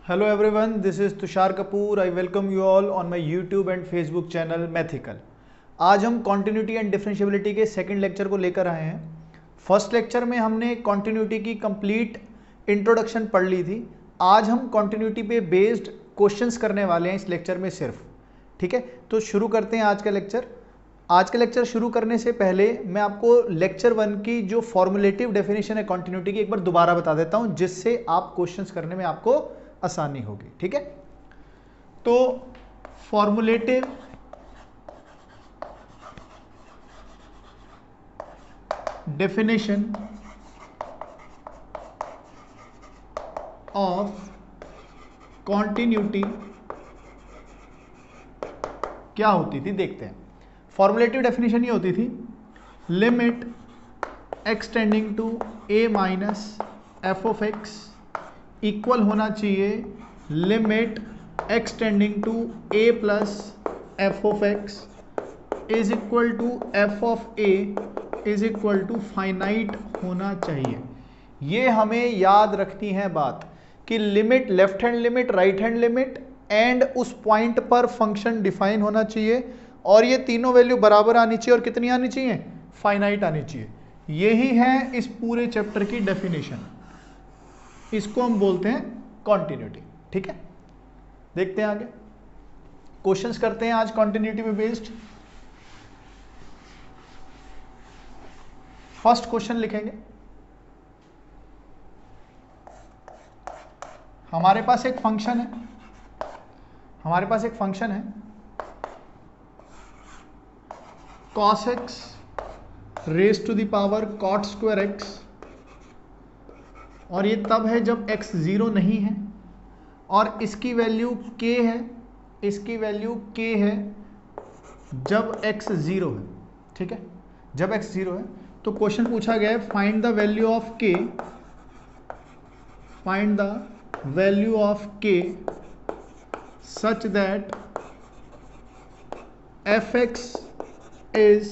Hello everyone, this is Tushar Kapoor. I welcome you all on my YouTube and Facebook channel Mathical. आज हम continuity and differentiability के second lecture को लेकर आए हैं. फर्स्ट लेक्चर में हमने कॉन्टिन्यूटी की कंप्लीट इंट्रोडक्शन पढ़ ली थी. आज हम कॉन्टिन्यूटी पे बेस्ड क्वेश्चंस करने वाले हैं इस लेक्चर में सिर्फ. ठीक है, तो शुरू करते हैं आज का लेक्चर. आज का लेक्चर शुरू करने से पहले मैं आपको लेक्चर 1 की जो फॉर्मुलेटिव डेफिनेशन है कॉन्टिन्यूटी की एक बार दोबारा बता देता हूं, जिससे आप क्वेश्चंस करने में आपको आसानी होगी. ठीक है, तो फॉर्मुलेटिव डेफिनेशन ऑफ कॉन्टिन्यूटी क्या होती थी देखते हैं. फॉर्मुलेटिव डेफिनेशन ये होती थी, limit x tending to a minus f of x equal होना चाहिए limit x tending to a plus f of x is equal to f of a is equal to finite होना चाहिए. ये हमें याद रखनी है बात कि limit left hand limit, right hand limit and उस पॉइंट पर फंक्शन डिफाइन होना चाहिए और ये तीनों वैल्यू बराबर आनी चाहिए. और कितनी आनी चाहिए? फाइनाइट आनी चाहिए. यही है इस पूरे चैप्टर की डेफिनेशन. इसको हम बोलते हैं कॉन्टिन्यूटी. ठीक है, देखते हैं आगे क्वेश्चंस करते हैं आज कॉन्टिन्यूटी पे बेस्ड. फर्स्ट क्वेश्चन लिखेंगे. हमारे पास एक फंक्शन है cos x raise to the power cot square x, और ये तब है जब x 0 नहीं है और इसकी वैल्यू k है जब x 0 है. ठीक है, जब x 0 है तो क्वेश्चन पूछा गया है find the value of k such that fx is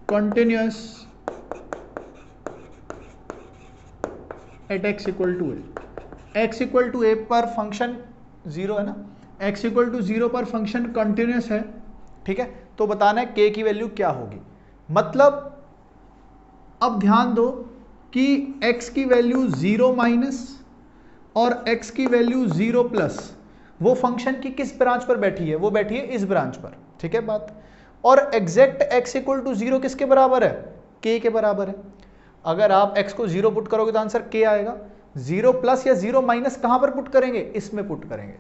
continuous at x equal to a. x equal to a पर फंक्शन 0 है ना, x equal to 0 पर फंक्शन कंटिन्यूस है. ठीक है, तो बताना है k की वैल्यू क्या होगी. मतलब अब ध्यान दो कि x की वैल्यू 0 माइनस और x की वैल्यू 0 प्लस वो फंक्शन की किस ब्रांच पर बैठी है? वो बैठी है इस ब्रांच पर. ठीक है बात. और एग्जैक्ट x इक्वल टू 0 किसके बराबर है? k के बराबर है. अगर आप x को 0 पुट करोगे तो आंसर k आएगा. 0 प्लस या 0 माइनस कहां पर पुट करेंगे? इसमें पुट करेंगे.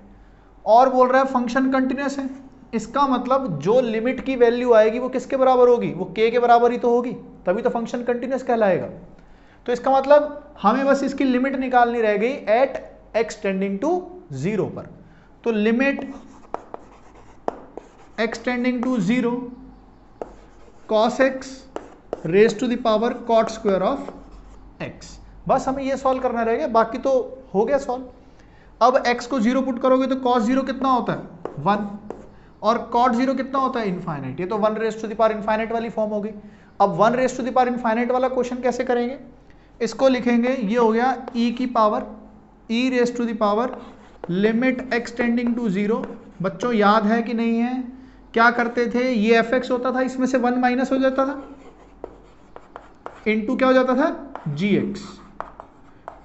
और बोल रहा है फंक्शन कंटिन्यूस है, इसका मतलब जो लिमिट की वैल्यू आएगी वो किसके बराबर होगी? वो k के बराबर ही तो होगी, तभी तो फंक्शन कंटिन्यूस कहलाएगा. तो इसका मतलब हमें बस इसकी लिमिट निकालनी रह गई एट x टेंडिंग टू 0 पर. तो limit x tending to 0 cos x raise to the power cot square of x. बस हमें ये सॉल्व करना रहेगा, बाकी तो हो गया सॉल्व. अब x को 0 पुट करोगे तो cos 0 कितना होता है? 1, और cot 0 कितना होता है? इनफाइनाइट. ये तो 1 raise to the power infinite वाली फॉर्म होगी. अब 1 raise to the power infinite वाला क्वेश्चन कैसे करेंगे? इसको लिखेंगे, ये हो गया e की power e raise to the power limit x tending to 0. बच्चों याद है कि नहीं है? क्या करते थे? ये fx होता था, इसमें से 1 माइनस हो जाता था, इनटू क्या हो जाता था? gx.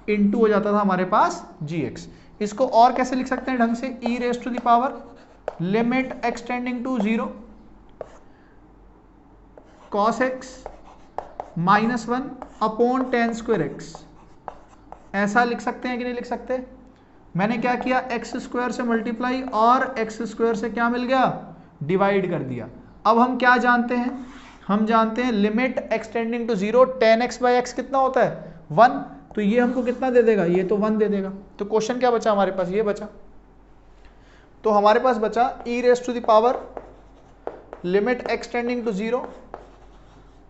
इनटू हो जाता था हमारे पास gx. इसको और कैसे लिख सकते हैं ढंग से? e raise to the power limit x tending to 0 cos x minus 1 upon tan square x. ऐसा लिख सकते हैं कि नहीं लिख सकते? मैंने क्या किया? एक्स स्क्वायर से मल्टीप्लाई और एक्स स्क्वायर से क्या मिल गया? डिवाइड कर दिया. अब हम क्या जानते हैं? हम जानते हैं limit x tending to 0 tan x by x कितना होता है? 1. तो ये हमको कितना दे देगा? ये तो 1 दे देगा. तो क्वेश्चन क्या बचा हमारे पास? ये बचा. तो हमारे पास बचा e raise to the power limit x tending to 0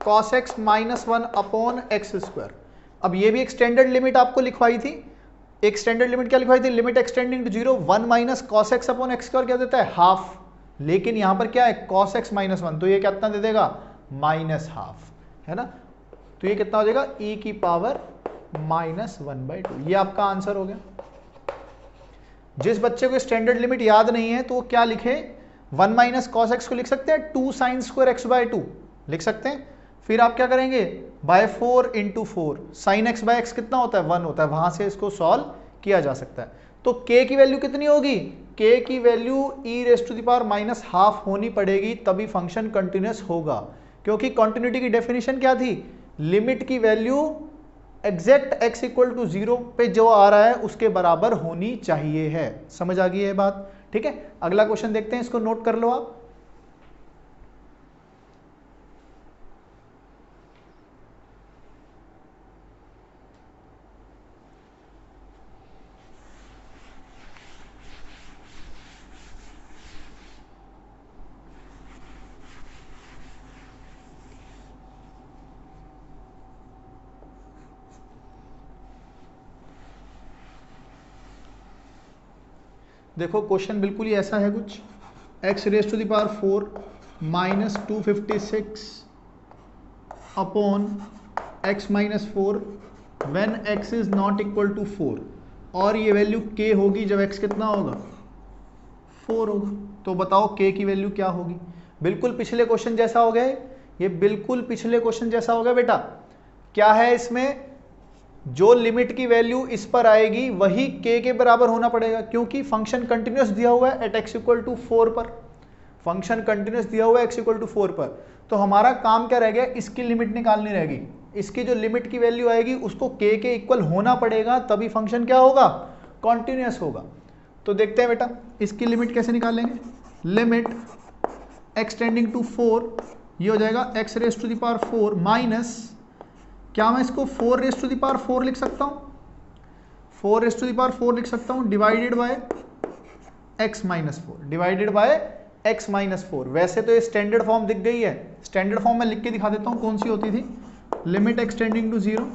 cos x minus 1 upon x square. अब ये भी एक स्टैंडर्ड लिमिट आपको लिखवाई थी. एक स्टैंडर्ड लिमिट क्या लिखवाई थी? Limit x tending to 0 1 minus cos x upon x square क्या देता है? हाफ. लेकिन यहां पर क्या है? cos x माइनस 1, तो ये कितना दे देगा? माइनस हाफ, है ना. तो ये कितना हो जाएगा? e की पावर -1/2. ये आपका आंसर हो गया. जिस बच्चे को स्टैंडर्ड लिमिट याद नहीं है तो वो क्या लिखे, 1 माइनस कॉस एक्स को लिख सकते हैं 2 साइन स्क्वायर एक्स बाय 2 लिख सकते हैं। फिर आप क्या करेंगे, by 4 into 4, sine x by x कितना होता है 1 होता है, वहां से इसको सॉल्व किया जा सकता है। तो k की वैल्यू कितनी होगी, k की value e raise to the power minus half होनी पड़ेगी, तभी फंक्शन कंटिन्यूअस होगा। क्योंकि कंटिन्यूटी की डेफिनेशन क्या थी, लिमिट की value exact x equal to 0 पे जो आ रहा है उसके बराबर होनी चाहिए है। समझ आ गई है बात, ठीक है। अगला क्वेश्चन देखते हैं, इसको नोट कर लो आप। देखो क्वेश्चन बिल्कुल ही ऐसा है कुछ, x raise to the power 4 minus 256 upon x minus 4 when x is not equal to 4, और ये वैल्यू k होगी जब x कितना होगा 4 होगा। तो बताओ k की वैल्यू क्या होगी। बिल्कुल पिछले क्वेश्चन जैसा हो गया, ये बिल्कुल पिछले क्वेश्चन जैसा हो गया बेटा। क्या है इसमें, जो लिमिट की वैल्यू इस पर आएगी वही k के बराबर होना पड़ेगा, क्योंकि फंक्शन कंटिन्यूअस दिया हुआ है एट x इक्वल टू 4 पर, फंक्शन कंटिन्यूअस दिया हुआ है x इक्वल टू 4 पर। तो हमारा काम क्या रह गया, इसकी लिमिट निकालनी रहेगी। इसकी जो लिमिट की वैल्यू आएगी उसको k के इक्वल होना पड़ेगा, तभी फंक्शन क्या होगा, कॉन्टिन्यूअस होगा। तो देखते हैं बेटा इसकी लिमिट कैसे निकालेंगे। लिमिट x टेंडिंग टू 4, ये हो जाएगा x raise to the power 4 minus, क्या मैं इसको 4 रेज़ टू द पावर 4 लिख सकता हूँ, 4 रेज़ टू द पावर 4 लिख सकता हूँ, divided by x minus 4, divided by x minus 4। वैसे तो ये स्टैंडर्ड फॉर्म दिख गई है, स्टैंडर्ड फॉर्म में लिख के दिखा देता हूँ कौन सी होती थी। Limit x tending to 0,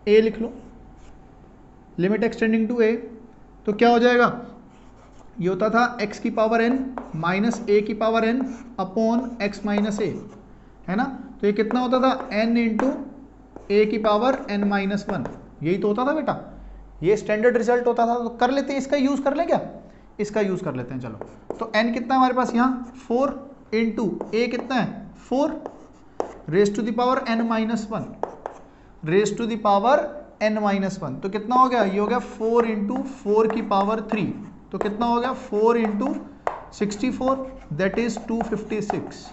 a लिख लो, limit x tending to a, तो क्या हो जाएगा, ये होता था x की पावर n माइनस a की power n upon x minus a, है ना। तो ये कितना होता था, n इंटू a की पावर n माइनस 1, यही तो होता था बेटा, ये स्टैंडर्ड रिजल्ट होता था। तो कर लेते हैं, इसका यूज कर लें क्या, इसका यूज कर लेते हैं चलो। तो n कितना है हमारे पास यहाँ 4 इंटू a कितना है 4 raise to the power n minus 1, raise to the power n minus 1, तो कितना हो गया, ये हो गया 4 इंटू 4 की पावर 3, तो कितना हो गया 4 इंटू 64, दैट इज 256।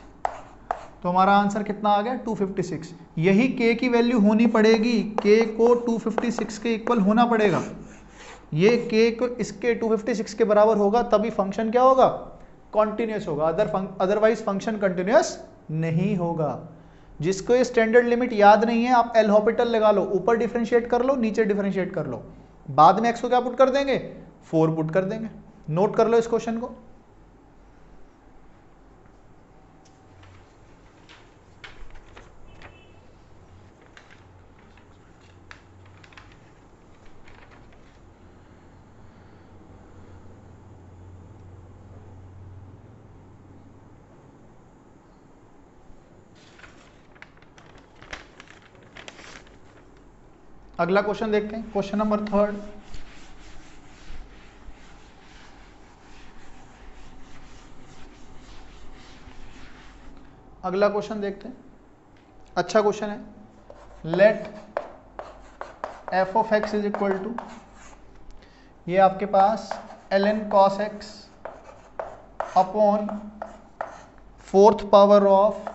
तो हमारा आंसर कितना आ गया 256। यही k की वैल्यू होनी पड़ेगी, k को 256 के इक्वल होना पड़ेगा, ये k को इसके 256 के बराबर होगा, तभी फंक्शन क्या होगा, कॉन्टिन्यूअस होगा, अदरवाइज फंक्शन कंटिन्यूअस नहीं होगा। जिसको ये स्टैंडर्ड लिमिट याद नहीं है, आप एल हॉपिटल लगा लो, ऊपर डिफरेंशिएट कर लो, नीचे डिफरेंशिएट कर लो, बाद में x को क्या पुट कर देंगे 4 पुट कर देंगे। नोट कर लो इस क्वेश्चन को। अगला क्वेश्चन देखते हैं, क्वेश्चन नंबर 3। अगला क्वेश्चन देखते हैं, अच्छा क्वेश्चन है। Let f of x is equal to, ये आपके पास ln cos x upon 4th power of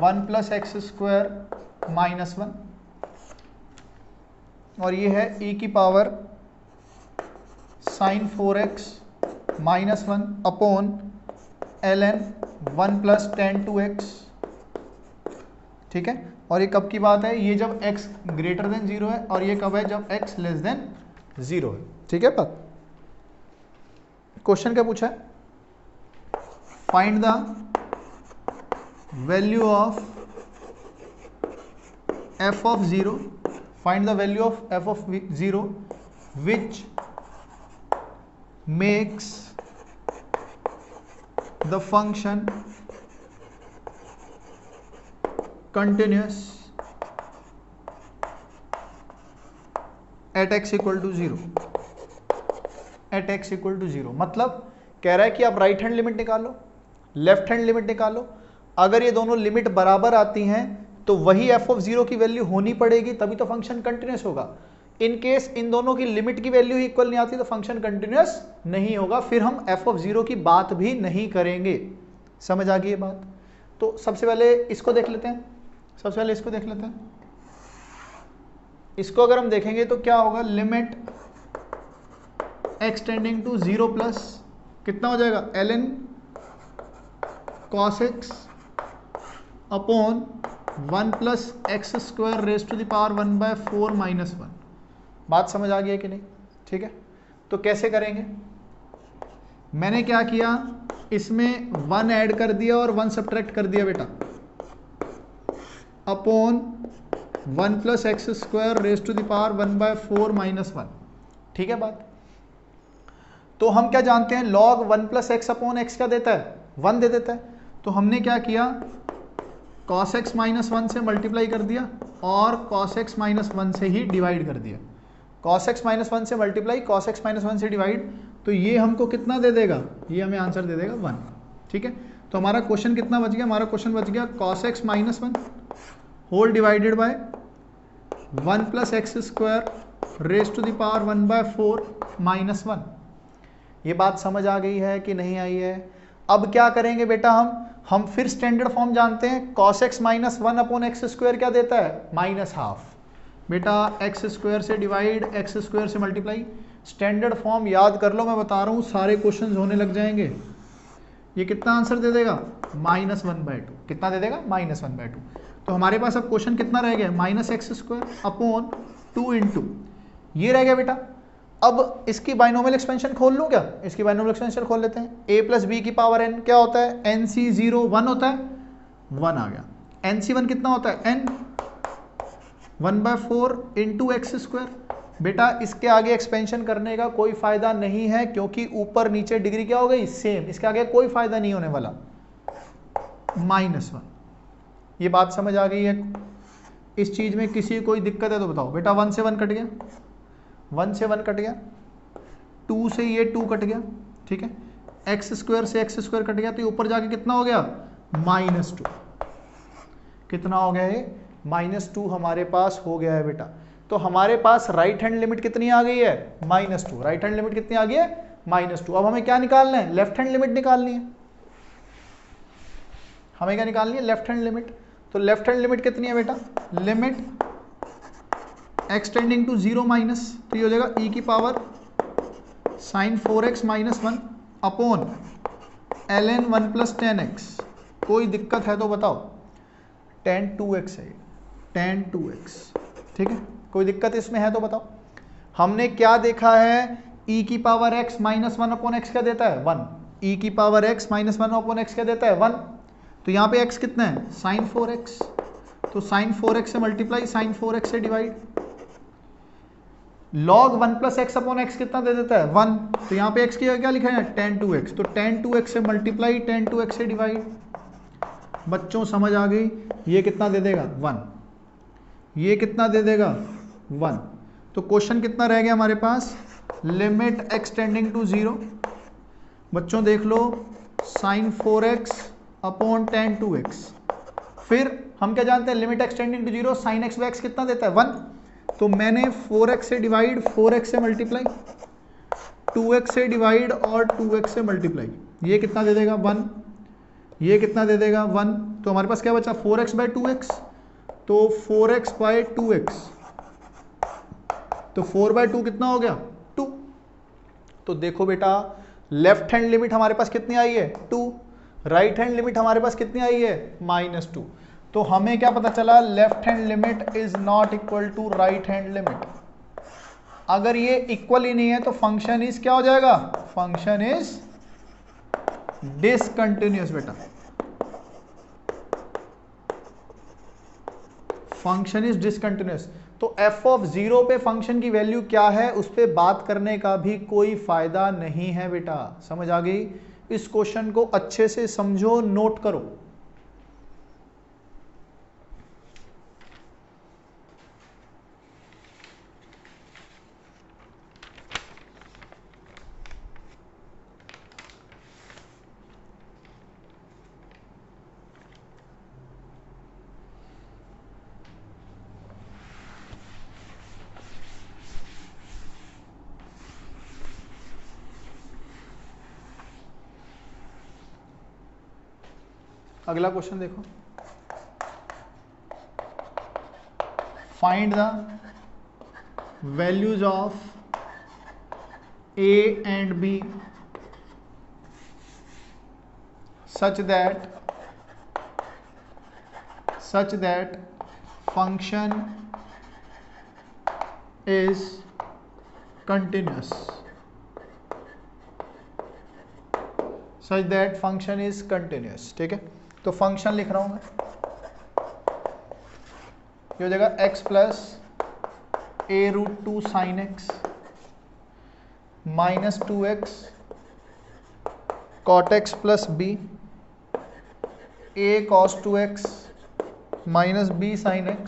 1 plus x square minus 1, और ये है e की power sine 4x minus 1 upon ln 1 plus ten 2x, ठीक है। और ये कब की बात है, ये जब x ग्रेटर देन 0 है, और ये कब है, जब x लेस देन 0 है, ठीक है। बात क्वेश्चन क्या पूछा है, find the value of f of 0, find the value of f of 0 which makes the function continuous at x equal to 0। At x equal to 0। मतलब कह रहा है कि आप राइट हैंड लिमिट निकालो, लेफ्ट हैंड लिमिट निकालो, अगर ये दोनों लिमिट बराबर आती हैं तो वही एफ ऑफ 0 की वैल्यू होनी पड़ेगी, तभी तो फंक्शन कंटिन्यूस होगा। इन केस इन दोनों की लिमिट की वैल्यू ही इक्वल नहीं आती तो फंक्शन कंटिन्यूस नहीं होगा, फिर हम एफ ऑफ 0 की बात भी नहीं करेंगे। समझ आ गई ये बात? तो सबसे पहले इसको देख लेते हैं, सबसे पहले इसको देख लेते हैं। इसको अगर हम देखेंगे तो क्या होगा, limit x tending to 0 plus कितना हो जाएगा, ln cos x upon 1 plus x square raise to the power 1/4 minus 1। बात समझ आ गई है कि नहीं? ठीक है, तो कैसे करेंगे? मैंने क्या किया, इसमें 1 ऐड कर दिया और 1 सब्ट्रैक्ट कर दिया बेटा, upon 1 plus x square raise to the power 1/4 minus 1। ठीक है बात? तो हम क्या जानते हैं, log 1 plus x upon x क्या देता है, 1 दे देता है। तो हमने क्या किया, cos x माइनस 1 से मल्टीप्लाई कर दिया और cos x माइनस 1 से ही डिवाइड कर दिया। cos x माइनस 1 से मल्टीप्लाई, cos x माइनस 1 से डिवाइड, तो ये हमको कितना दे देगा, ये हमें आंसर दे देगा 1। ठीक है, तो हमारा क्वेश्चन कितना बच गया, हमारा क्वेश्चन बच गया cos x minus 1 whole divided by 1 plus x square raise to the power 1/4 minus 1। ये बात समझ आ गई है कि नहीं आई है? अब क्या करेंगे बेटा, हम फिर स्टैंडर्ड फॉर्म जानते हैं, cos x minus 1 upon x square क्या देता है, माइनस हाफ। बेटा एक्स स्क्वायर से डिवाइड, एक्स स्क्वायर से मल्टीप्लाई, स्टैंडर्ड फॉर्म याद कर लो, मैं बता रहा हूँ सारे क्वेश्चंस होने लग जाएंगे। ये कितना आंसर दे देगा, -1/2। कितना दे देगा, -1/2। तो हमारे पास अब क्वेश्चन कितना रह गया, minus x square upon 2 into ये रह गया बेटा। अब इसकी बाइनोमियल एक्सपेंशन खोल लूँ क्या, इसकी बाइनोमियल एक्सपेंशन खोल लेते हैं। a प्लस बी की पावर n क्या होता है, nc0 1 होता है, 1 आ गया। nc1 कितना होता है, n 1/4 इंटू एक्स स्क्वायर। बेटा इसके आगे एक्सपेंशन करने का कोई फायदा नहीं है, क्योंकि ऊपर नीचे डिग्री क्या हो गई, सेम, इसके आगे कोई फायदा नहीं होने वाला, -1। ये बात समझ आ गई है? इस चीज में किसी कोई दिक्कत है तो बताओ। बेटा 1 से 1 कट गया, 1 से 1 कट गया, 2 से ये 2 कट गया, ठीक है, एक्स स्क्वायर से एक्स स्क्वायर कट गया, तो ये ऊपर जाके कितना हो गया, -2। कितना हो गया ये, -2 हमारे पास हो गया है बेटा। तो हमारे पास राइट हैंड लिमिट कितनी आ गई है, -2। राइट हैंड लिमिट कितनी आ गई है, -2। अब हमें क्या निकालना है, लेफ्ट हैंड लिमिट निकालनी है। हमें क्या निकालनी है, लेफ्ट हैंड लिमिट। तो लेफ्ट हैंड लिमिट कितनी है बेटा, limit x tending to 0 minus, तो ये हो जाएगा e की power sin 4x minus 1 upon ln 1 plus 10x। कोई दिक्कत है तो बताओ, tan 2x है, tan 2x, ठीक है, कोई दिक्कत इसमें है तो बताओ। हमने क्या देखा है, e की power x minus 1 upon x क्या देता है, 1। e की power x minus 1 upon x क्या देता है, 1। तो यहाँ पे x कितना है, sin 4x, तो sin 4x से मल्टीप्लाई, sin 4x से divide, log 1 plus x upon x कितना दे देता है, 1। तो यहाँ पे x की क्या लिखा है, tan 2x, तो tan 2x से मल्टीप्लाई, tan 2x से डिवाइड। बच्चों समझ आ गई? ये कितना दे देगा, 1। ये कितना दे देगा, 1। तो क्वेश्चन कितना रह गया हमारे पास, लिमिट x टेंडिंग टू 0, बच्चों देख लो, sin 4x upon tan 2x। फिर हम क्या जानते हैं, limit x tending to 0, sin x by x कितना देता है, 1। तो मैंने 4x से डिवाइड, 4x से मल्टीप्लाई, 2x से डिवाइड और 2x से मल्टीप्लाई, ये कितना दे देगा, 1। ये कितना दे देगा, 1। तो हमारे पास क्या बचा, 4x बाय 2x, तो 4x बाय 2x, तो 4/2 कितना हो गया, 2। तो देखो बेटा, लेफ्ट हैंड लिमिट हमारे पास कितनी आई है, 2। राइट हैंड लिमिट हमारे पास कितनी आई है, -2। तो हमें क्या पता चला, left hand limit is not equal to right hand limit. अगर ये इक्वल ही नहीं है तो फंक्शन इज क्या हो जाएगा, फंक्शन इज डिसकंटिन्यूअस। बेटा फंक्शन इज डिसकंटिन्यूअस। तो f ऑफ 0 पे फंक्शन की वैल्यू क्या है, उस पर बात करने का भी कोई फायदा नहीं है बेटा। समझ आ गई? इस क्वेश्चन को अच्छे से समझो, नोट करो। अगला क्वेश्चन देखो, find the values of a and b such that function is continuous, ठीक है। तो फंक्शन लिख रहा हूं मैं, ये हो जाएगा x plus a√2 sin x minus 2x cot x plus b a cos 2x minus b sin x,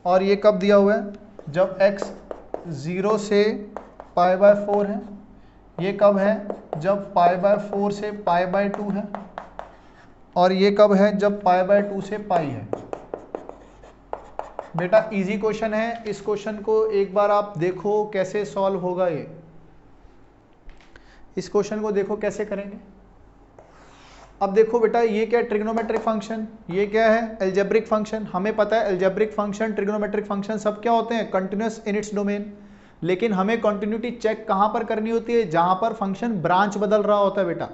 और ये कब दिया हुआ है, जब x 0 से π/4 है। ये कब है, जब π/4 से π/2 है, और ये कब है, जब π/2 से π है। बेटा इजी क्वेश्चन है, इस क्वेश्चन को एक बार आप देखो कैसे सॉल्व होगा। ये इस क्वेश्चन को देखो कैसे करेंगे। अब देखो बेटा, ये क्या है, ट्रिग्नोमेट्रिक फंक्शन, ये क्या है, एल्जेब्रिक फंक्शन। हमें पता है एल्जेब्रिक फंक्शन, ट्रिग्नोमेट्रिक फंक्शन सब क्या होते हैं, कंटिन्यूअस इन इट्स डोमेन। लेकिन हमें कंटिन्यूटी चेक कहां पर करनी होती है, जहां पर फंक्शन ब्रांच बदल रहा होता है बेटा।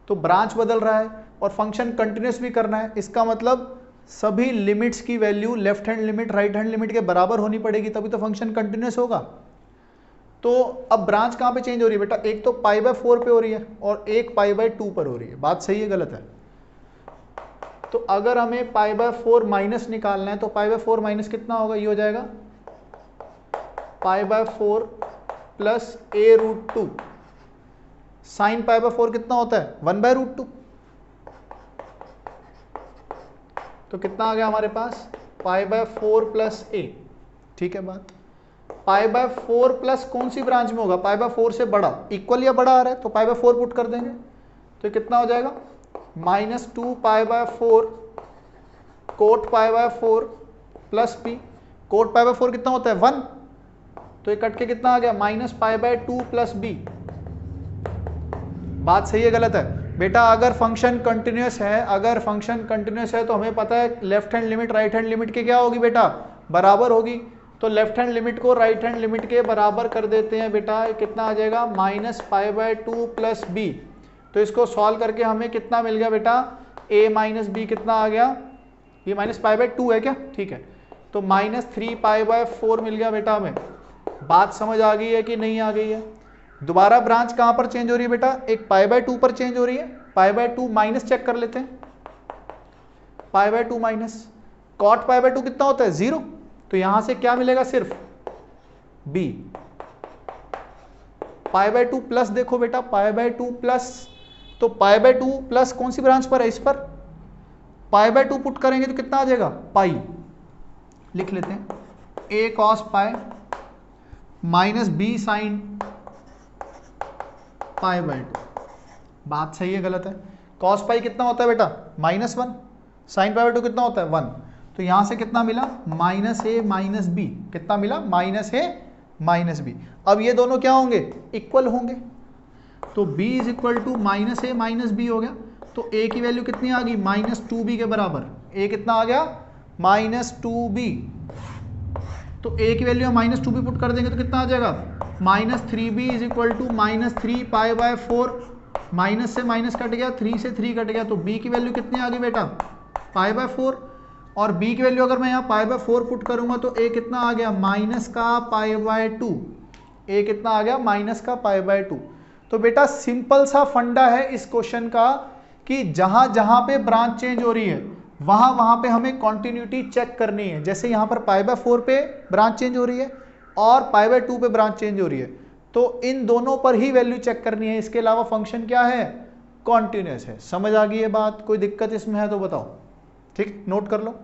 तो ब्रांच बदल रहा है और फंक्शन कंटिन्यूअस भी करना है, इसका मतलब सभी लिमिट्स की value left hand limit right hand limit के बराबर होनी पड़ेगी, तभी तो फंक्शन कंटिन्यूअस होगा। तो अब ब्रांच कहां पे चेंज हो रही है बेटा, एक तो π/4 पे हो रही है और एक π/2 पर हो रही है। बात सही है गलत है? तो अगर हमें π/4 माइनस निकालना है तो π/4 माइनस कितना होगा, ये हो जाएगा π/4 प्लस a√2 साइन π/4 कितना होता है, 1/√2। तो कितना आ गया हमारे पास, π/4 प्लस a। ठीक है बात, π/4 प्लस कौन सी ब्रांच में होगा, π/4 से बड़ा, इक्वल या बड़ा आ रहा है तो π/4 पुट कर देंगे। तो कितना हो जाएगा, -2 π/4 कोट π/4 प्लस b। कोट π/4 कितना होता है, 1। तो ये कट के कितना आ गया, -π/2 प्लस b। बात सही है गलत है बेटा? अगर फंक्शन कंटिन्यूअस है, अगर फंक्शन कंटिन्यूअस है तो हमें पता है left hand limit right hand limit के क्या होगी बेटा, बराबर होगी। तो लेफ्ट हैंड लिमिट को राइट हैंड लिमिट के बराबर कर देते हैं बेटा। कितना आ जाएगा, -π/2 प्लस b। तो इसको सॉल्व करके हमें कितना मिल गया बेटा, a माइनस b कितना आ गया, ये -π/2 है क्या, ठीक है। तो -3π/4 मिल गया बेटा हमें। बात समझ आ गई है कि नहीं आ गई है? दोबारा ब्रांच कहां पर चेंज हो रही है बेटा, एक π/2 पर चेंज हो रही है। π/2 माइनस चेक कर लेते हैं, π/2 माइनस cot π/2 कितना होता है, 0। तो यहां से क्या मिलेगा, सिर्फ b। π/2 प्लस देखो बेटा, π/2 प्लस, तो π/2 प्लस कौन सी ब्रांच पर है, इस पर। π/2 पुट करेंगे तो कितना आ जाएगा, पाई। लिख लेते हैं, a cos π minus b sine π/2। बात सही है गलत है? cos π कितना होता है बेटा, -1। साइन π/2 कितना होता है, 1। तो यहां से कितना मिला, -a माइनस b। कितना मिला, -a माइनस b। अब ये दोनों क्या होंगे, इक्वल होंगे। तो b is equal to -a minus b हो गया। तो a की वैल्यू कितनी आ गई, -2b के बराबर। a कितना आ गया, -2b। तो a की वैल्यू -2b पुट कर देंगे तो कितना आ जाएगा, -3b is equal to -3π/4। Minus से माइनस कट गया, 3 से 3 कट गया। तो b की वैल्यू कितनी आ गई बेटा, π/4। और b की वैल्यू अगर मैं यहाँ π/4 पुट करूंगा तो a कितना आ गया, -π/2। a कितना आ गया, -π/2। तो बेटा सिंपल सा फंडा है इस क्वेश्चन का कि जहां जहां पे ब्रांच चेंज हो रही है वहां वहां पे हमें कॉन्टिन्यूटी चेक करनी है। जैसे यहां पर π/4 पे ब्रांच चेंज हो रही है और π/2 पे ब्रांच चेंज हो रही है, तो इन दोनों पर ही वैल्यू चेक करनी है। इसके अलावा फंक्शन क्या है, कॉन्टिन्यूअस है। समझ आ गई ये बात? कोई दिक्कत इसमें है तो बताओ, ठीक, नोट कर लो।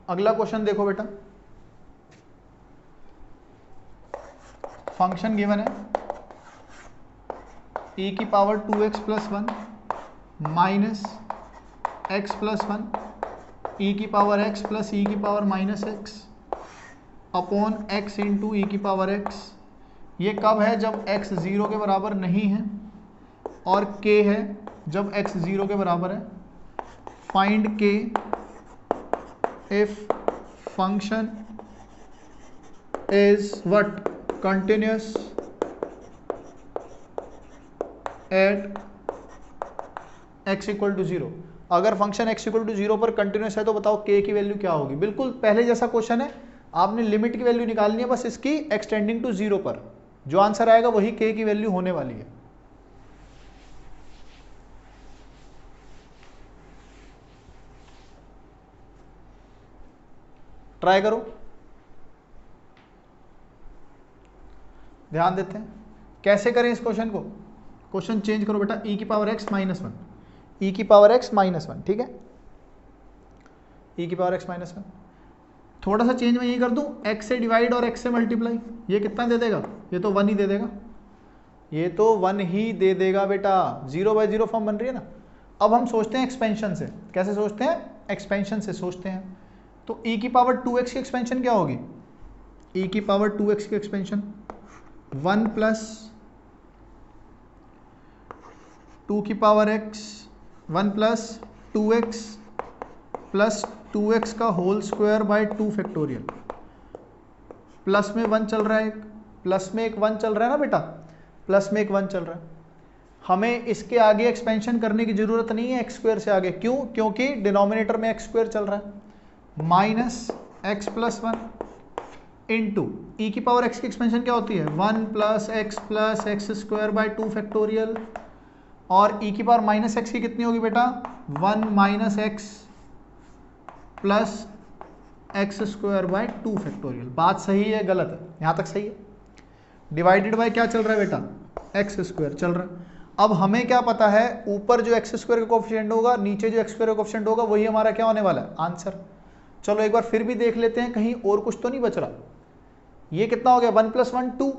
अगला क्वेश्चन देखो बेटा, फंक्शन गिवन है e की power 2x plus 1 minus x plus 1 e की पावर x प्लस e की power minus x upon x into e की पावर x। ये कब है? जब x 0 के बराबर नहीं है, और k है जब x 0 के बराबर है। Find k if function is what? Continuous at x equal to 0। अगर फंक्शन x इक्वल टू 0 पर कंटिन्यूअस है तो बताओ k की वैल्यू क्या होगी? बिल्कुल पहले जैसा क्वेश्चन है, आपने लिमिट की वैल्यू निकालनी है, बस इसकी एक्सटेंडिंग टू 0 पर जो आंसर आएगा वही k की वैल्यू होने वाली है। ट्राई करो, ध्यान देते हैं कैसे करें इस क्वेश्चन को। क्वेश्चन चेंज करो बेटा, e की पावर x माइनस 1, e की पावर x माइनस 1, ठीक है, e की पावर x माइनस 1। थोड़ा सा चेंज मैं यही कर दूं, x से डिवाइड और x से मल्टीप्लाई, ये कितना दे देगा? ये तो 1 ही दे देगा, ये तो 1 ही दे देगा बेटा। 0/0 फॉर्म बन रही है ना। अब हम सोचते हैं एक्सपेंशन से। कैसे सोचते हैं? एक्सपेंशन से सोचते हैं। तो e की पावर 2x की एक्सपेंशन क्या होगी? e की पावर 2x की एक्सपेंशन 1 प्लस 2 की power x, 1 plus 2x plus 2x का whole square by 2 factorial. Plus में 1 चल रहा है, एक प्लस में एक 1 चल रहा है ना बेटा, प्लस में एक 1 चल रहा है। हमें इसके आगे एक्सपेंशन करने की जरूरत नहीं है, एक्स स्क्वायर से आगे। क्यों? क्योंकि डिनोमिनेटर में एक्स स्क्वायर चल रहा है। माइनस एक्स प्लस 1 इंटू ई की पावर एक्स की एक्सपेंशन क्या होती है? 1 plus x square by 2 factorial. और ई की पावर माइनस एक्स की कितनी होगी बेटा? 1 minus x plus x square by 2 factorial. बात सही है गलत है? यहाँ तक सही है। डिवाइडेड बाय क्या चल रहा है बेटा? एक्स स्क्वायर चल रहा है। अब हमें क्या पता है, ऊपर जो एक्स स्क्वायर का कोफिशिएंट होगा, नीचे जो एक्स स्क्वायर का कोफिशिएंट होगा, वही हमारा क्या होने वाला है? आंसर। चलो एक बार फिर भी देख लेते हैं, कहीं और कुछ तो नहीं बच रहा। ये कितना हो गया? 1 plus 1 2,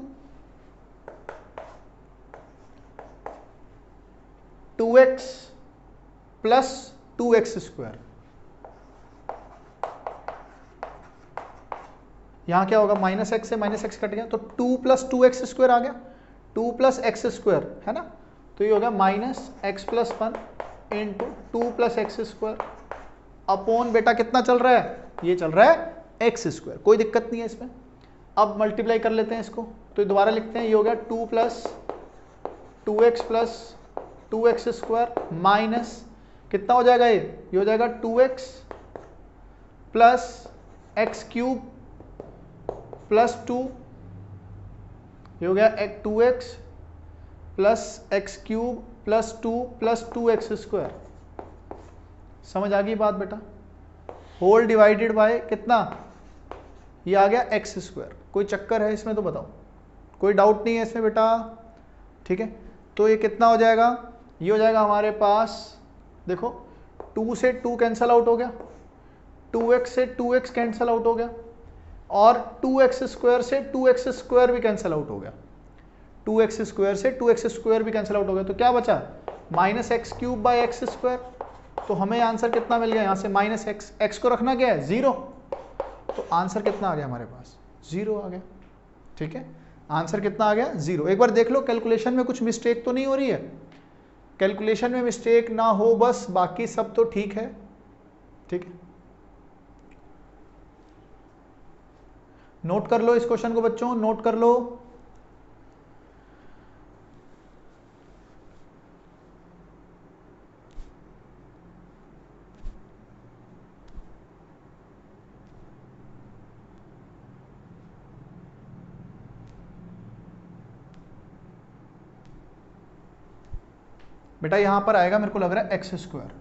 2x plus 2x square. यहां क्या होगा? माइनस एक्स से माइनस एक्स कट गया तो 2 प्लस 2x स्क्वायर आ गया, 2 प्लस एक्स स्क्वायर है ना। तो ये हो गया minus x plus 1 into 2 plus x square upon बेटा कितना चल रहा है? ये चल रहा है एक्स स्क्वायर। कोई दिक्कत नहीं है इसमें। अब मल्टीप्लाई कर लेते हैं इसको, तो दोबारा लिखते हैं। ये हो गया 2 plus 2x plus 2x square minus कितना हो जाएगा? ये हो जाएगा 2x plus x cube plus 2, ये हो गया 2x plus x cube plus 2 plus 2x square. समझ आ गई बात बेटा? होल डिवाइडेड बाय कितना? ये आ गया एक्स स्क्वायर। कोई चक्कर है इसमें तो बताओ, कोई डाउट नहीं है इसमें बेटा? ठीक है, तो ये कितना हो जाएगा? ये हो जाएगा हमारे पास, देखो 2 से 2 कैंसल आउट हो गया, 2x से 2x कैंसल आउट हो गया, और 2x स्क्वायर से 2x स्क्वायर भी कैंसिल आउट हो गया, 2x स्क्वायर से 2x स्क्वायर भी कैंसिल आउट हो गया। तो क्या बचा? Minus x cube by x square. तो हमें आंसर कितना मिल गया? यहाँ से माइनस एक्स, एक्स को रखना क्या है? 0। तो आंसर कितना आ गया हमारे पास? 0 आ गया। ठीक है, आंसर कितना आ गया? 0। एक बार देख लो कैलकुलेशन में कुछ मिस्टेक तो नहीं हो रही है। कैलकुलेशन में मिस्टेक ना हो बस, बाकी सब तो ठीक है। ठीक है, नोट कर लो इस क्वेश्चन को बच्चों, नोट कर लो। बेटा यहां पर आएगा, मेरे को लग रहा है एक्स स्क्वायर,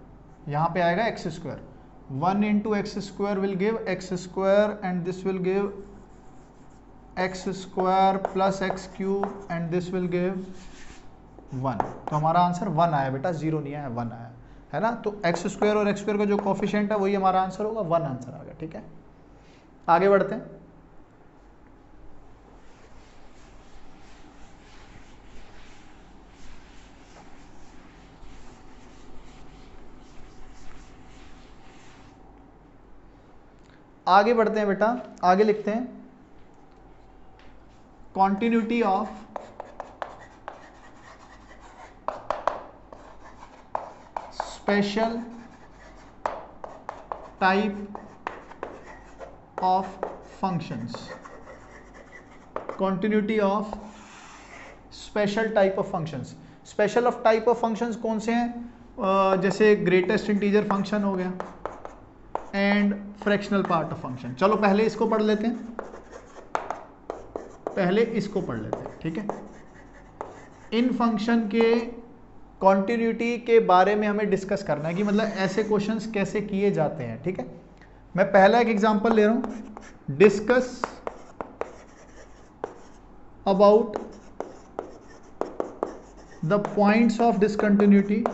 यहां पे आएगा x square. 1 into x square will give x square and this will give x square plus x cube and this will give 1। तो हमारा आंसर 1 आया बेटा, 0 नहीं आया, 1 आया है ना। तो एक्स स्क्वायर और एक्स स्क्वायर का जो कोफिशिएंट है वही हमारा आंसर होगा, 1 आंसर आ गया। ठीक है, आगे बढ़ते हैं। आगे बढ़ते हैं बेटा, आगे लिखते हैं continuity of special type of functions, continuity of special type of functions. Special of type of functions कौन से हैं? जैसे ग्रेटेस्ट इंटीजर फंक्शन हो गया and fractional part of function. चलो पहले इसको पढ़ लेते हैं, पहले इसको पढ़ लेते हैं, ठीक है। इन फंक्शन के कॉन्टिन्यूटी के बारे में हमें डिस्कस करना है कि मतलब ऐसे क्वेश्चंस कैसे किए जाते हैं, ठीक है। मैं पहला एक एग्जांपल ले रहा हूं, discuss about the points of discontinuity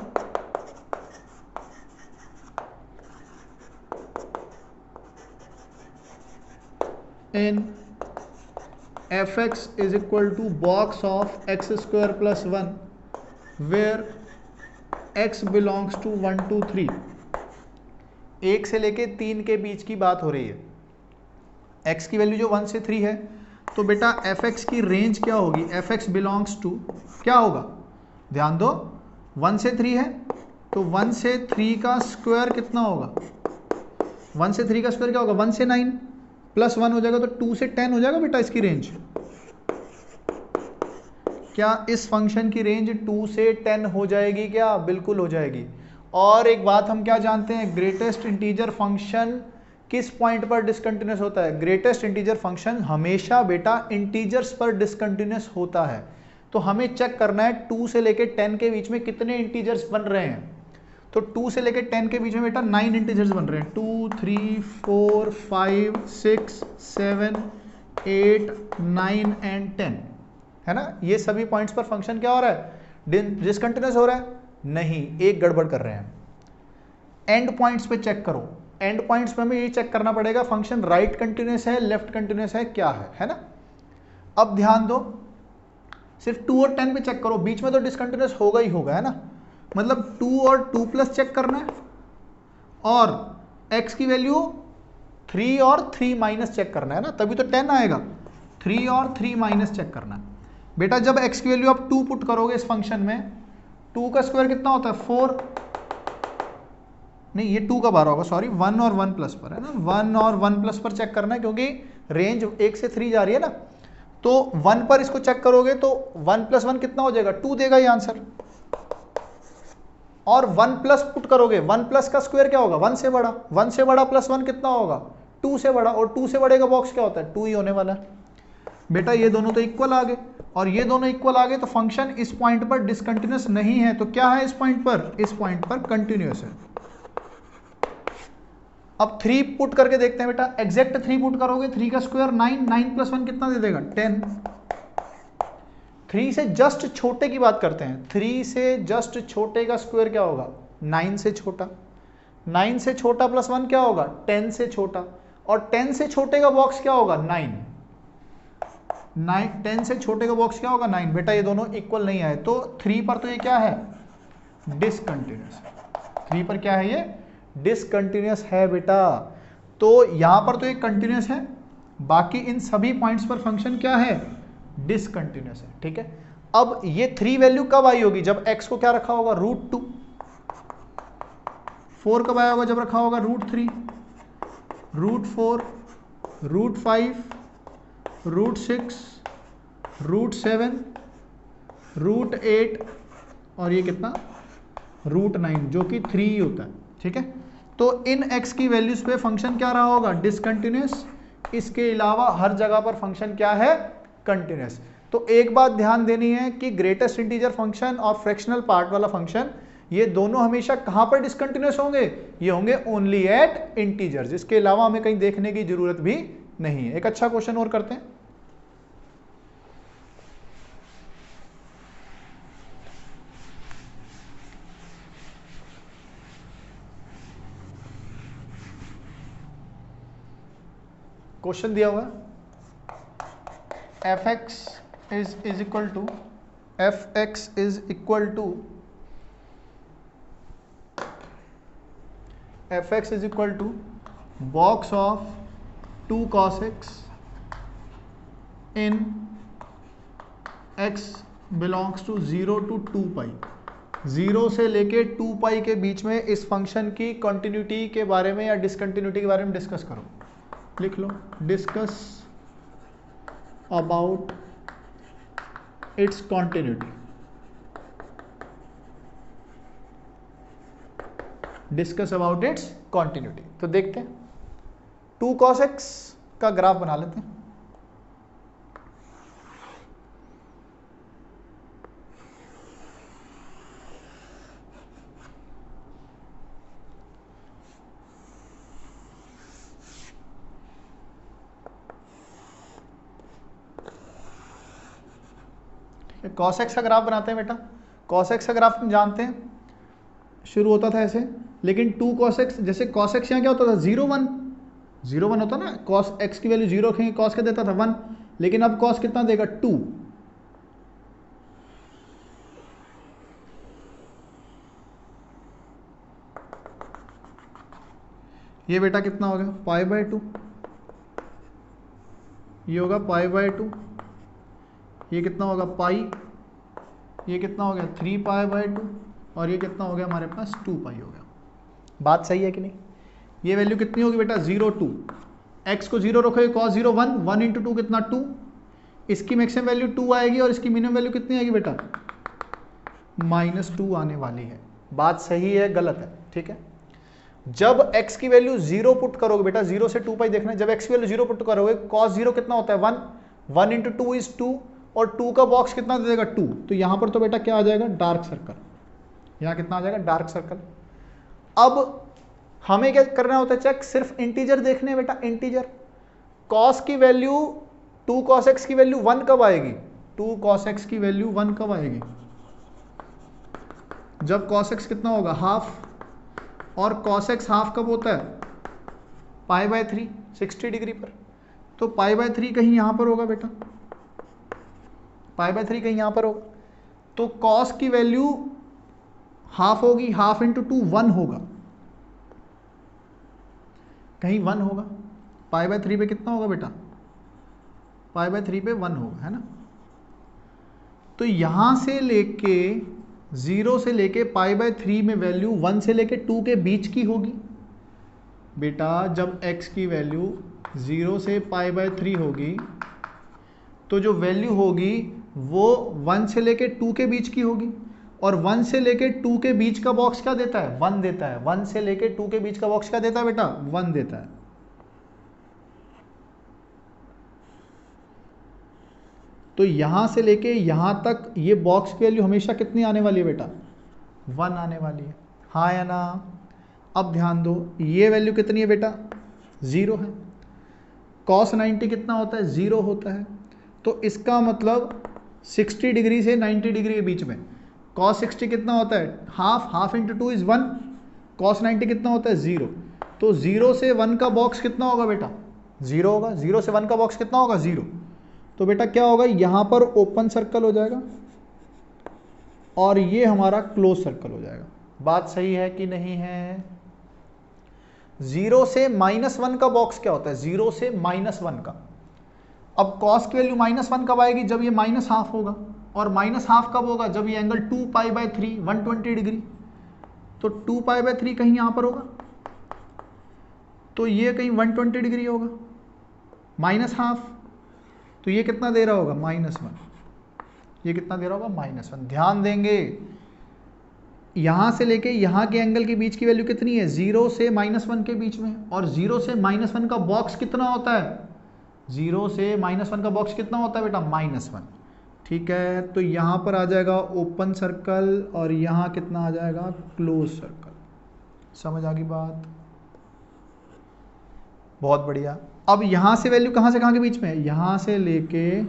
in fx is equal to box of x square plus 1 where x belongs to 1 to 3। 1 से लेके 3 के बीच की बात हो रही है। x की वैल्यू जो 1 से 3 है, तो बेटा fx की रेंज क्या होगी? fx बिलोंग्स टू क्या होगा? ध्यान दो, 1 से 3 है तो 1 से 3 का स्क्वायर कितना होगा? 1 से 3 का स्क्वायर क्या होगा? 1 से 9 प्लस 1 हो जाएगा तो 2 से 10 हो जाएगा बेटा इसकी रेंज। क्या इस फंक्शन की रेंज 2 से 10 हो जाएगी क्या? बिल्कुल हो जाएगी। और एक बात हम क्या जानते हैं, ग्रेटेस्ट इंटीजर फंक्शन किस पॉइंट पर डिसकंटिन्यूअस होता है? ग्रेटेस्ट इंटीजर फंक्शन हमेशा बेटा इंटीजर्स पर डिसकंटिन्यूअस होता है। तो हमें चेक करना है 2 से लेके 10 के बीच में कितने इंटीजर्स बन रहे हैं। तो 2 से लेके 10 के बीच में बेटा 9 इंटीजर्स बन रहे हैं, 2 3 4 5 6 7 8 9 एंड 10, है ना। ये सभी पॉइंट्स पर फंक्शन क्या हो रहा है? डिसकंटिन्यूअस हो रहा है? नहीं, एक गड़बड़ कर रहे हैं। एंड पॉइंट्स पे चेक करो, एंड पॉइंट्स पे हमें ये चेक करना पड़ेगा फंक्शन राइट कंटिन्यूअस है, लेफ्ट कंटिन्यूअस है, क्या है ना। अब ध्यान दो, सिर्फ 2 और 10 पे चेक करो, बीच में तो डिसकंटिन्यूअस होगा ही होगा, है ना। मतलब 2 और 2 प्लस चेक करना है और x की वैल्यू 3 और 3 माइनस चेक करना है ना, तभी तो 10 आएगा। 3 और 3 माइनस चेक करना है बेटा। जब x की वैल्यू आप 2 पुट करोगे इस फंक्शन में, 2 का स्क्वायर कितना होता है? 4 नहीं, ये 2 का 12 होगा, सॉरी, 1 और 1 प्लस पर है ना, 1 और 1 प्लस पर चेक करना है क्योंकि रेंज 1 से 3 जा रही है ना। तो 1 पर इसको चेक करोगे तो 1 प्लस 1 कितना हो जाएगा? 2 देगा ये आंसर। और 1 प्लस पुट करोगे, 1 प्लस का स्क्वायर क्या होगा? 1 से बड़ा, 1 से बड़ा प्लस 1 कितना होगा? 2 से बड़ा, और 2 से बड़े का बॉक्स क्या होता है? 2 ही होने वाला है बेटा। ये दोनों तो इक्वल आ गए, और ये दोनों इक्वल आ गए तो फंक्शन इस पॉइंट पर डिसकंटिन्यूअस नहीं है। तो क्या है इस पॉइंट पर? इस पॉइंट पर कंटिन्यूअस है। अब 3 पुट करके देखते हैं बेटा, एग्जैक्ट 3 पुट करोगे, 3 का स्क्वायर 9, 9 प्लस 1 कितना दे देगा? 10। 3 से जस्ट छोटे की बात करते हैं, 3 से जस्ट छोटे का स्क्वायर क्या होगा? 9 से छोटा। 9 से छोटा प्लस 1 क्या होगा? 10 से छोटा। और 10 से छोटे का बॉक्स क्या होगा? 9। 10 से छोटे का बॉक्स क्या होगा? 9। बेटा ये दोनों इक्वल नहीं आए, तो 3 पर तो ये क्या है? डिसकंटिन्यूअस। 3 पर क्या है? ये डिसकंटिन्यूअस है बेटा। तो यहां पर तो ये कंटिन्यूअस है, बाकी इन सभी पॉइंट्स पर फंक्शन क्या है? डिसकंटिन्यूअस है, ठीक है। अब ये 3 वैल्यू कब आई होगी? जब x को क्या रखा होगा? √2। 4 कब आया होगा? जब रखा होगा √3, √4, √5, √6, √7, √8 और ये कितना? √9, जो कि 3 ही होता है, ठीक है। तो इन x की वैल्यूज पे फंक्शन क्या रहा होगा? डिसकंटिन्यूअस। इसके अलावा हर जगह पर फंक्शन क्या है? कंटिन्यूअस। तो एक बात ध्यान देनी है कि ग्रेटेस्ट इंटीजर फंक्शन और फ्रैक्शनल पार्ट वाला फंक्शन, ये दोनों हमेशा कहां पर डिसकंटिन्यूअस होंगे? ये होंगे ओनली एट इंटीजर्स। इसके अलावा हमें कहीं देखने की जरूरत भी नहीं है। एक अच्छा क्वेश्चन और करते हैं। क्वेश्चन दिया हुआ है fx is equal to box of 2 cos x in x belongs to 0 to 2 pi, 0 से लेके 2 पाई के बीच में इस फंक्शन की कंटिन्यूटी के बारे में या डिसकंटिन्यूटी के बारे में डिस्कस करो। लिख लो, discuss about its continuity. Discuss about its continuity. तो देखते हैं 2 cos x का ग्राफ बना लेते हैं। cos x का ग्राफ बनाते हैं बेटा। cos x का ग्राफ हम जानते हैं शुरू होता था ऐसे, लेकिन 2 cos x, जैसे cos x यहाँ क्या होता था 0 1 0 1 होता ना, cos x की वैल्यू 0 रखेंगे, cos क्या देता था 1, लेकिन अब cos कितना देगा 2। ये बेटा कितना हो गया पाई बाय 2, ये होगा पाई बाय 2, ये कितना होगा पाई, ये कितना हो गया 3 पाई बाय 2, और ये कितना हो गया हमारे पास 2 पाई हो गया। बात सही है कि नहीं? ये वैल्यू कितनी होगी बेटा 0 2, x को 0 रखोगे cos 0 1, 1 इंटू 2 कितना 2, इसकी मैक्सिमम वैल्यू 2 आएगी और इसकी मिनिमम वैल्यू कितनी आएगी बेटा -2 आने वाली है। बात सही है गलत है? ठीक है, जब x की वैल्यू 0 पुट करोगे बेटा, 0 से 2 पाई देखना है, जब x की वैल्यू 0 पुट करोगे cos 0 कितना होता है 1, 1 इंटू 2 इज 2, और 2 का बॉक्स कितना दे देगा 2, तो यहां पर तो बेटा क्या आ जाएगा डार्क सर्कल, यहां कितना आ जाएगा डार्क सर्कल। अब हमें क्या करना होता है चेक, सिर्फ इंटीजर देखने हैं बेटा, इंटीजर। cos की वैल्यू 2 cos x की वैल्यू 1 कब आएगी, 2 cos x की वैल्यू 1 कब आएगी, जब cos x कितना होगा हाफ, और cos x हाफ कब होता है पाई बाय 3 60 डिग्री पर, तो पाई बाय 3 कहीं यहां पर होगा बेटा, पाई बाय 3 कहीं यहां पर होगा, तो cos की वैल्यू हाफ होगी, हाफ इंटू 2 1 होगा, कहीं 1 होगा, पाई बाय 3 पे कितना होगा बेटा पाई बाय 3 पे 1 होगा, है ना। तो यहां से लेके 0 से लेके पाई बाय 3 में वैल्यू 1 से लेके 2 के बीच की होगी बेटा। जब x की वैल्यू 0 से पाई बाय 3 होगी तो जो वैल्यू होगी वो 1 से लेके 2 के बीच की होगी, और 1 से लेके 2 के बीच का बॉक्स क्या देता है 1 देता है, 1 से लेके 2 के बीच का बॉक्स क्या देता है बेटा 1 देता है। तो यहां से लेके यहां तक ये बॉक्स की वैल्यू हमेशा कितनी आने वाली है बेटा 1 आने वाली है, हाँ या ना। अब ध्यान दो, ये वैल्यू कितनी है बेटा 0 है, cos 90 कितना होता है 0 होता है, तो इसका मतलब 60 डिग्री से 90 डिग्री के बीच में cos 60 कितना होता है half, half into 2 is 1, cos 90 कितना होता है 0, तो 0 से 1 का बॉक्स कितना होगा बेटा 0 होगा, 0 से 1 का बॉक्स कितना होगा 0, तो बेटा क्या होगा यहां पर ओपन सर्कल हो जाएगा और ये हमारा क्लोज सर्कल हो जाएगा। बात सही है कि नहीं है? 0 से -1 का बॉक्स क्या होता है 0 से -1 का, अब cos की वैल्यू -1 कब आएगी जब ये -हाफ होगा, और -हाफ कब होगा जब ये एंगल 2 पाई बाय 3 120 डिग्री, तो 2 पाई बाय 3 कहीं यहां पर होगा, तो ये कहीं 120 डिग्री होगा, -हाफ, तो ये कितना दे रहा होगा -1, ये कितना दे रहा होगा -1। ध्यान देंगे यहां से लेके यहां के एंगल के बीच की वैल्यू कितनी है 0 से -1 के बीच में, और 0 से -1 का बॉक्स कितना होता है 0 से -1 का बॉक्स कितना होता है बेटा -1, ठीक है। तो यहां पर आ जाएगा ओपन सर्कल और यहां कितना आ जाएगा क्लोज सर्कल। समझ आ गई बात? बहुत बढ़िया। अब यहां से वैल्यू कहां से कहां के बीच में है, यहां से लेके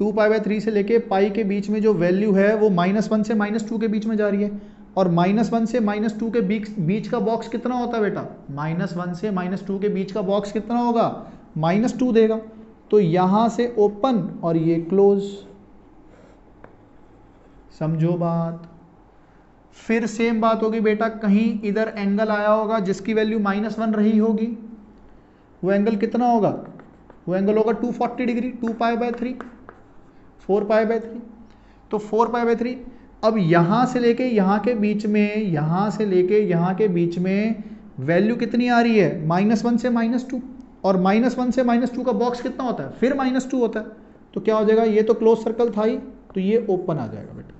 2 पाई बाय 3 से लेके पाई के बीच में जो वैल्यू है वो -1 से -2 के बीच में जा रही है, और -1 से -2 के बीच का बॉक्स कितना होता है बेटा -1 से -2 के बीच का बॉक्स कितना होगा -2 देगा, तो यहां से ओपन और ये क्लोज। समझो बात? फिर सेम बात होगी बेटा, कहीं इधर एंगल आया होगा जिसकी वैल्यू -1 रही होगी, वो एंगल कितना होगा, वो एंगल होगा 240 डिग्री, 2π/3, 4π/3, तो 4π/3। अब यहाँ से लेके यहाँ के बीच में, यहाँ से लेके यहाँ के बीच में वैल्यू कितनी आ रही है, -1 से -2, और -1 से -2 का बॉक्स कितना होता है, फिर -2 होता है, तो क्या हो जाएगा, ये तो क्लोज सर्कल था ही, तो ये ओपन आ जाएगा बेटा,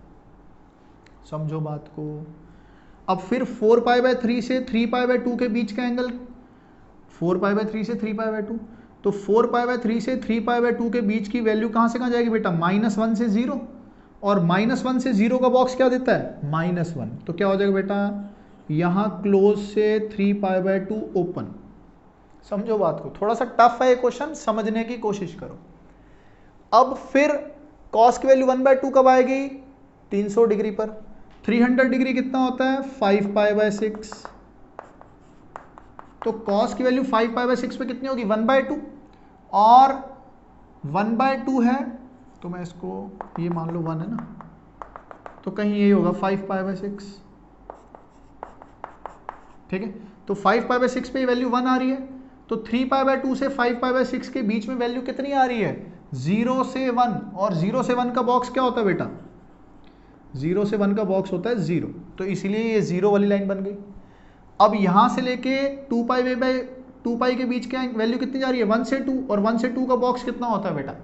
समझो बात को। अब फिर 4π/3 से 3π/2 के बीच का एंगल, 4π/3 से 3π/2, तो 4π/3 से 3π/2 के बीच की वैल्यू कहाँ से कहाँ जाएगी बेटा, -1 से 0, और -1 से 0 का बॉक्स क्या देता है, -1, तो क्या हो जाएगा बेटा, यहाँ क्लोज से 3π/2 ओपन। समझो बात को, थोड़ा सा टफ है ये क्वेश्चन, समझने की कोशिश करो। अब फिर कॉस की वैल्यू 1/2 कब आएगी, 300 डिग्री पर, 300 डिग्री कितना होता है, 5π/6, तो कॉस की वैल्यू 5π/6 पे कितनी होगी, 1/2, और 1/2 है, तो मैं इसको ये मान लो 1 है ना, तो कहीं यही होगा 5π/6, ठीक है, तो 5π/6 पे वैल्यू 1 आ रही है, तो 3π/2 से 5π/6 के बीच में वैल्यू कितनी आ रही है, 0 से 1, और 0 से 1 का बॉक्स क्या होता है बेटा, 0 से 1 का बॉक्स होता है 0, तो इसीलिए ये 0 वाली लाइन बन गई। अब यहां से लेके 2π के बीच की वैल्यू कितनी जा रही है, 1 से 2, और 1 से 2 का बॉक्स कितना होता है बेटा,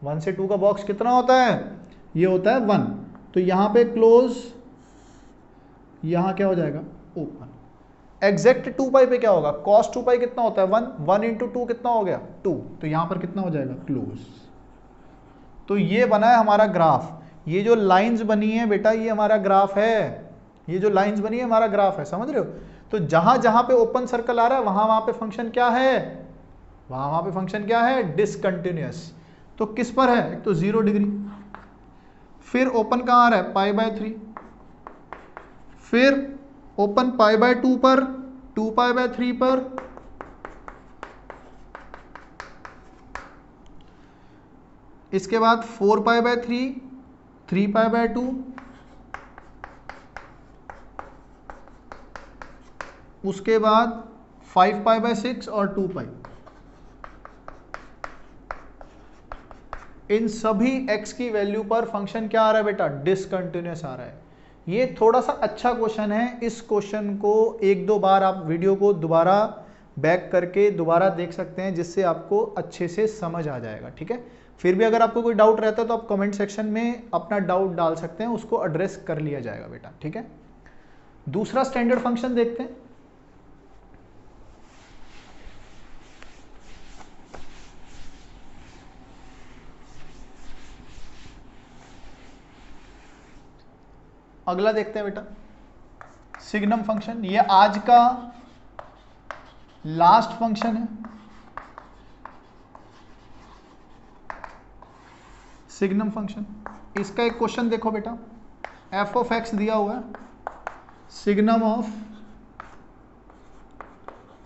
1 से 2 का बॉक्स कितना होता है, ये होता है 1, तो यहां पे क्लोज, यहां क्या हो जाएगा, ओपन। एग्जैक्ट 2π पे क्या होगा, cos 2π कितना होता है, 1 × 2 कितना हो गया, 2, तो यहां पर कितना हो जाएगा, क्लोज। तो ये बना है हमारा ग्राफ, ये जो लाइंस बनी है बेटा, ये हमारा ग्राफ है, ये जो लाइंस बनी है हमारा ग्राफ है, समझ रहे हो। तो जहां जहां पे ओपन सर्कल आ रहा है वहां पे फंक्शन क्या है, वहां पे फंक्शन क्या है, डिसकंटिन्यूअस। तो किस पर है, एक तो 0 डिग्री, फिर ओपन कहां आ रहा है, π/3, फिर ओपन π/2 पर, 2π/3 पर, इसके बाद 4π/3, 3π/2, उसके बाद 5π/6 और 2π। इन सभी x की वैल्यू पर फंक्शन क्या आ रहा है बेटा, डिसकंटिन्यूअस आ रहा है। ये थोड़ा सा अच्छा क्वेश्चन है, इस क्वेश्चन को एक दो बार आप वीडियो को दोबारा बैक करके दोबारा देख सकते हैं, जिससे आपको अच्छे से समझ आ जाएगा, ठीक है। फिर भी अगर आपको कोई डाउट रहता है तो आप कमेंट सेक्शन में अपना डाउट डाल सकते हैं, उसको एड्रेस कर लिया जाएगा बेटा, ठीक है। दूसरा स्टैंडर्ड फंक्शन देखते हैं। अगला देखते हैं बेटा, सिग्नम फंक्शन। ये आज का लास्ट फंक्शन है, सिग्नम फंक्शन। इसका एक क्वेश्चन देखो बेटा, f(x) दिया हुआ है, signum of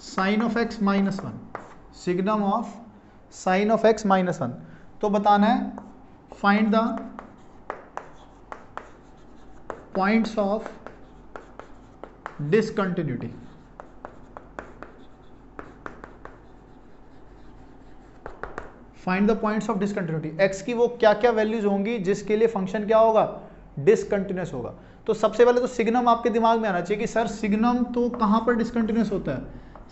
sine of x -1, signum of sine of x -1। तो बताना है find the points of discontinuity. Find the points of discontinuity, x की वो क्या क्या वैल्यूज होंगी जिसके लिए फंक्शन क्या होगा, डिसकंटिन्यूअस होगा। तो सबसे पहले तो सिग्नम आपके दिमाग में आना चाहिए कि सर सिग्नम तो कहां पर डिसकंटिन्यूअस होता है,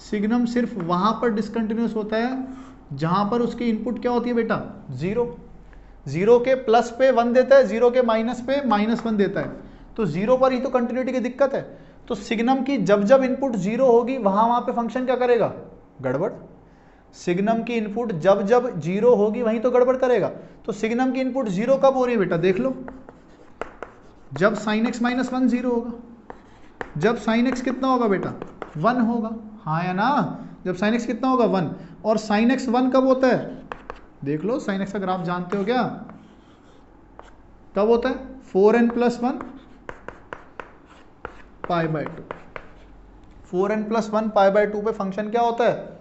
सिग्नम सिर्फ वहां पर डिसकंटिन्यूअस होता है जहां पर उसकी इनपुट क्या होती है बेटा, 0। 0 के प्लस पे 1 देता है, 0 के माइनस पे -1 देता है, तो 0 पर ही तो कंटिन्यूटी की दिक्कत है। तो सिग्नम की जब जब इनपुट 0 होगी वहां पे फंक्शन क्या करेगा, गड़बड़। सिग्नम की इनपुट जब जब 0 होगी वहीं तो गड़बड़ करेगा। तो सिग्नम की इनपुट 0 कब हो रही है बेटा, देख लो, जब sin x -1 0 होगा, जब sin x कितना होगा बेटा, 1 होगा, हाँ या ना, जब sin x कितना होगा, 1, और sin x 1 कब होता है, देख लो, sin x का ग्राफ जानते हो क्या, कब होता है, 4n + 1 π/2, 4n + 1 π/2 पे फंक्शन क्या होता है,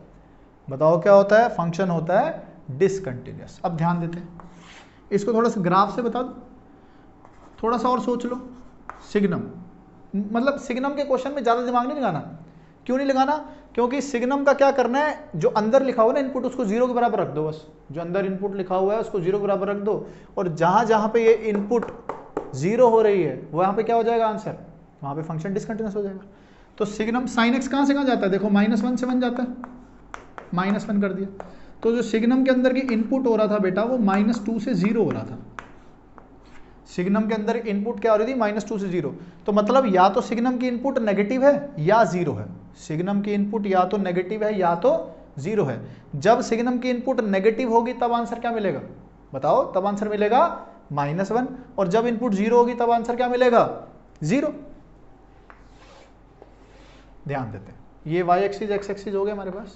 बताओ क्या होता है, फंक्शन होता है डिसकंटिन्यूअस। अब ध्यान देते हैं, इसको थोड़ा सा ग्राफ से बता दो, थोड़ा सा और सोच लो। सिग्नम, मतलब सिग्नम के क्वेश्चन में ज़्यादा दिमाग नहीं लगाना। क्यों नहीं लगाना, क्योंकि सिग्नम का क्या करना है, जो अंदर लिखा हुआ है ना इनपुट, उसको 0 के बराबर रख दो। बस जो अंदर इनपुट लिखा हुआ है उसको 0 के बराबर रख दो, और जहां जहां पे ये इनपुट 0 हो रही है वहां पे क्या हो जाएगा आंसर, वहां पे फंक्शन डिसकंटिन्यूअस हो जाएगा। तो सिग्नम साइन एक्स कहां से कहां जाता है, देखो -1 से 1 जाता है, -1 कर दिया। तो जो सिग्नम के अंदर की इनपुट हो रहा था बेटा वो -2 से 0 हो रहा था। सिग्नम के अंदर इनपुट क्या हो रही थी, -2 से 0। तो मतलब या तो सिग्नम की इनपुट नेगेटिव है या 0 है। सिग्नम की इनपुट या तो नेगेटिव है या तो 0 है। जब सिग्नम की इनपुट नेगेटिव होगी तब आंसर क्या मिलेगा, बताओ, तब आंसर मिलेगा -1। और जब इनपुट 0 होगी तब आंसर क्या मिलेगा, 0। ध्यान देते हैं, ये y एक्सिस x एक्सिस हो गया हमारे पास।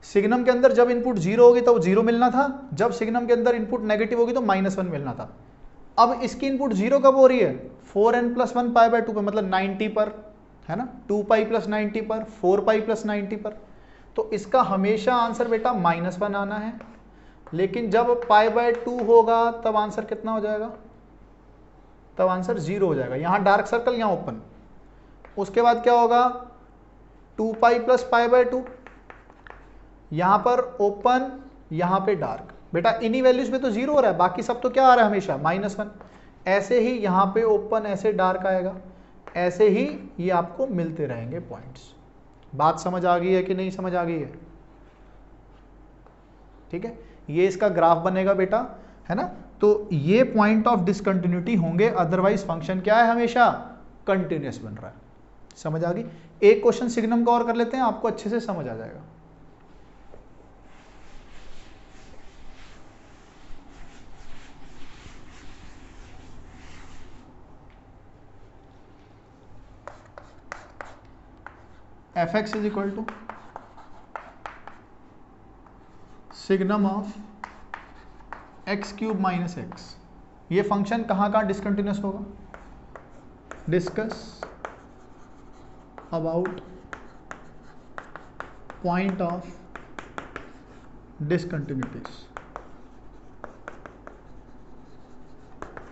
सिग्नम के अंदर जब इनपुट 0 होगी तो 0 मिलना था, जब सिग्नम के अंदर इनपुट नेगेटिव होगी तो -1 मिलना था। अब इसकी इनपुट 0 कब हो रही है, 4n + 1 π/2 पर, मतलब 90 पर, है ना, 2π + 90 पर, 4π + 90 पर। तो इसका हमेशा आंसर बेटा -1 आना है। लेकिन जब π/2 होगा तब आंसर कितना हो जाएगा, तब आंसर 0 हो जाएगा। यहां डार्क सर्कल, यहां ओपन। उसके बाद क्या होगा, 2π + π/2, यहां पर ओपन, यहां पे डार्क। बेटा इन्हीं वैल्यूज पे तो 0 हो रहा है, बाकी सब तो क्या आ रहा है हमेशा -1। ऐसे ही यहां पे ओपन, ऐसे डार्क आएगा, ऐसे ही ये आपको मिलते रहेंगे पॉइंट्स। बात समझ आ गई है कि नहीं समझ आ गई है, ठीक है। ये इसका ग्राफ बनेगा बेटा, है ना। तो ये पॉइंट ऑफ डिसकंटिन्यूटी होंगे, अदरवाइज फंक्शन क्या है, हमेशा कंटिन्यूअस बन रहा है। समझ आ गई। एक क्वेश्चन सिग्नम का और कर लेते हैं, आपको अच्छे से समझ आ जाएगा। f(x) = signum of x³ - x। ये फंक्शन कहाँ कहाँ डिसकंटिन्यूअस होगा, discuss about point of discontinuities.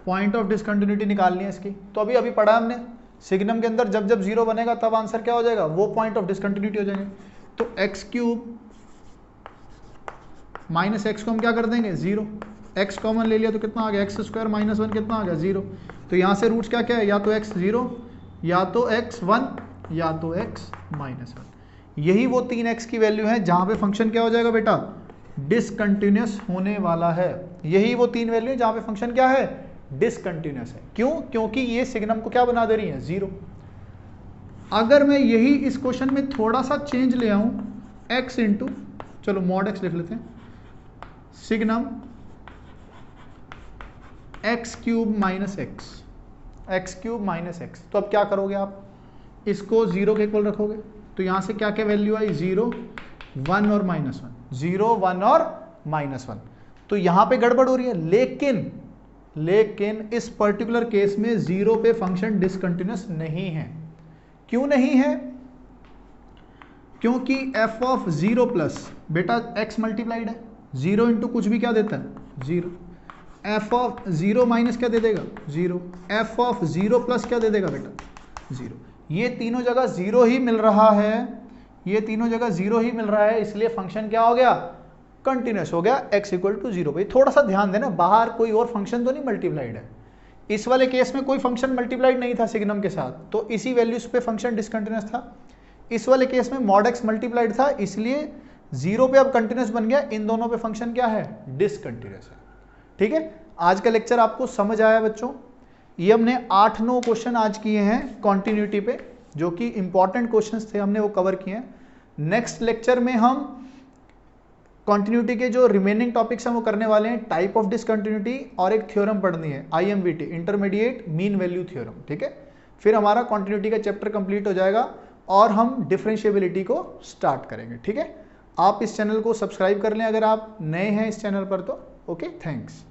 Point of discontinuity निकालनी है इसकी। तो अभी पढ़ा हमने, सिग्नम के अंदर जब जब 0 बनेगा तब आंसर क्या हो जाएगा, वो पॉइंट ऑफ डिसकंटिन्यूटी हो जाएंगे। तो x³ - x को हम क्या कर देंगे, 0। x कॉमन ले लिया तो कितना आ गया, x² - 1 कितना आ गया, 0। तो यहाँ से रूट्स क्या क्या है, या तो x0, या तो x1, या तो x - 1। यही वो 3x की वैल्यू है जहाँ पे फंक्शन क्या हो जाएगा बेटा, डिसकंटिन्यूअस होने वाला है। यही वो 3 वैल्यू है जहाँ पे फंक्शन क्या है, डिसकंटिन्यूअस है। क्यों, क्योंकि ये सिग्नम को क्या बना दे रही है, 0। अगर मैं यही इस क्वेश्चन में थोड़ा सा चेंज ले आऊं, x इंटू, चलो mod x लिख लेते हैं, सिग्नम x³ - x, तो अब क्या करोगे आप, इसको 0 के इक्वल रखोगे। तो यहां से क्या क्या वैल्यू आई, 0, 1 और -1, 0, 1 और -1। तो यहां पे गड़बड़ हो रही है, लेकिन इस पर्टिकुलर केस में 0 पे फंक्शन डिसकंटिन्यूअस नहीं है। क्यों नहीं है, क्योंकि f(0+) बेटा x मल्टीप्लाइड है, 0 इंटू कुछ भी क्या देता है, 0। f(0) - क्या दे देगा, 0। f(0+) क्या दे देगा बेटा, 0। ये तीनों जगह 0 ही मिल रहा है, ये तीनों जगह 0 ही मिल रहा है, इसलिए फंक्शन क्या हो गया, कंटिन्यूअस हो गया x = 0 पे। थोड़ा सा ध्यान देना, बाहर कोई और फंक्शन तो नहीं मल्टीप्लाइड है। इस वाले केस में कोई फंक्शन मल्टीप्लाइड नहीं था सिग्नम के साथ, तो इसी वैल्यूज पे फंक्शन डिसकंटिन्यूअस था। इस वाले केस में mod x मल्टीप्लाइड था, इसलिए 0 पे अब कंटिन्यूअस बन गया। इन दोनों पे फंक्शन क्या है, डिसकंटिन्यूअस है। ठीक है, आज का लेक्चर आपको समझ आया बच्चों। ये हमने 8-9 क्वेश्चन आज किए हैं कॉन्टिन्यूटी पे, जो कि इंपॉर्टेंट क्वेश्चंस थे, हमने वो कवर किए हैं। नेक्स्ट लेक्चर में हम कॉन्टिन्यूटी के जो रिमेनिंग टॉपिक्स हैं वो करने वाले हैं, टाइप ऑफ डिसकंटिन्यूटी, और एक थ्योरम पढ़नी है, IMVT, intermediate mean value theorem. ठीक है, फिर हमारा कॉन्टिन्यूटी का चैप्टर कंप्लीट हो जाएगा और हम डिफरेंशिएबिलिटी को स्टार्ट करेंगे। ठीक है, आप इस चैनल को सब्सक्राइब कर लें अगर आप नए हैं इस चैनल पर तो। Okay, thanks.